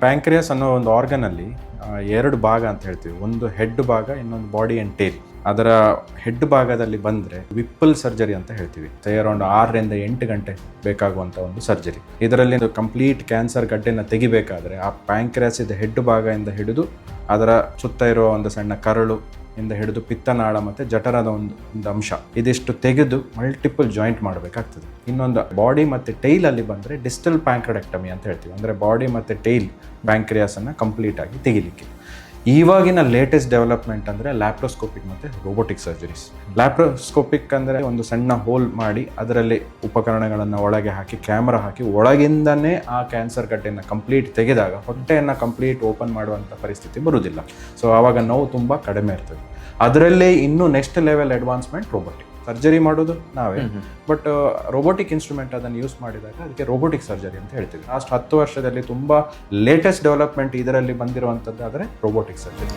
Pancreas ಅನ್ನೋ ಒಂದು ಆರ್ಗನಲ್ಲಿ ಎರಡು ಭಾಗ ಅಂತ ಹೇಳ್ತೀವಿ. ಒಂದು ಹೆಡ್ ಭಾಗ, ಇನ್ನೊಂದು ಬಾಡಿ ಆ್ಯಂಡ್ ಟೇಲ್. ಅದರ ಹೆಡ್ ಭಾಗದಲ್ಲಿ ಬಂದರೆ ವಿಪ್ಪಲ್ ಸರ್ಜರಿ ಅಂತ ಹೇಳ್ತೀವಿ. ಅರೌಂಡ್ 6 ರಿಂದ 8 ಗಂಟೆ ಬೇಕಾಗುವಂಥ ಒಂದು ಸರ್ಜರಿ. ಇದರಲ್ಲಿ ಕಂಪ್ಲೀಟ್ ಕ್ಯಾನ್ಸರ್ ಗಡ್ಡೆನ ತೆಗಿಬೇಕಾದ್ರೆ ಆ ಪ್ಯಾಂಕ್ರಿಯಾಸಿದ ಹೆಡ್ ಭಾಗದಿಂದ ಹಿಡಿದು ಅದರ ಸುತ್ತ ಇರುವ ಒಂದು ಸಣ್ಣ ಕರಳು ಇಂದ ಹಿಡಿದು ಪಿತ್ತನಾಳ ಮತ್ತು ಜಠರದ ಒಂದು ಅಂಶ ಇದಿಷ್ಟು ತೆಗೆದು ಮಲ್ಟಿಪಲ್ ಜಾಯಿಂಟ್ ಮಾಡಬೇಕಾಗ್ತದೆ. ಇನ್ನೊಂದು ಬಾಡಿ ಮತ್ತು ಟೈಲಲ್ಲಿ ಬಂದರೆ ಡಿಸ್ಟಲ್ ಪ್ಯಾಂಕ್ರೆಡಕ್ಟಮಿ ಅಂತ ಹೇಳ್ತೀವಿ. ಅಂದರೆ ಬಾಡಿ ಮತ್ತು ಟೈಲ್ ಪ್ಯಾಂಕ್ರಿಯಾಸನ್ನು ಕಂಪ್ಲೀಟಾಗಿ ತೆಗಿಲಿಕ್ಕೆ. ಇವಾಗಿನ ಲೇಟೆಸ್ಟ್ ಡೆವಲಪ್ಮೆಂಟ್ ಅಂದರೆ ಲ್ಯಾಪ್ರೋಸ್ಕೋಪಿಕ್ ಮತ್ತು ರೋಬೋಟಿಕ್ ಸರ್ಜರೀಸ್. ಲ್ಯಾಪ್ರೋಸ್ಕೋಪಿಕ್ ಅಂದರೆ ಒಂದು ಸಣ್ಣ ಹೋಲ್ ಮಾಡಿ ಅದರಲ್ಲಿ ಉಪಕರಣಗಳನ್ನು ಒಳಗೆ ಹಾಕಿ ಕ್ಯಾಮ್ರಾ ಹಾಕಿ ಒಳಗಿಂದನೇ ಆ ಕ್ಯಾನ್ಸರ್ ಗಡ್ಡೆಯನ್ನು ಕಂಪ್ಲೀಟ್ ತೆಗೆದಾಗ ಹೊಟ್ಟೆಯನ್ನು ಕಂಪ್ಲೀಟ್ ಓಪನ್ ಮಾಡುವಂಥ ಪರಿಸ್ಥಿತಿ ಬರುವುದಿಲ್ಲ. ಸೊ ಆವಾಗ ನೋವು ತುಂಬ ಕಡಿಮೆ ಇರ್ತದೆ. ಅದರಲ್ಲೇ ಇನ್ನೂ next level advancement robotic surgery ಮಾಡೋದು ನಾವೇ, ಬಟ್ ರೋಬೋಟಿಕ್ ಇನ್ಸ್ಟ್ರೂಮೆಂಟ್ ಅದನ್ನು ಯೂಸ್ ಮಾಡಿದಾಗ ಅದಕ್ಕೆ ರೋಬೋಟಿಕ್ ಸರ್ಜರಿ ಅಂತ ಹೇಳ್ತೀವಿ. ಲಾಸ್ಟ್ 10 ವರ್ಷದಲ್ಲಿ ತುಂಬ ಲೇಟೆಸ್ಟ್ ಡೆವಲಪ್ಮೆಂಟ್ ಇದರಲ್ಲಿ ಬಂದಿರುವಂಥದ್ದು ಆದರೆ ರೋಬೋಟಿಕ್ ಸರ್ಜರಿ.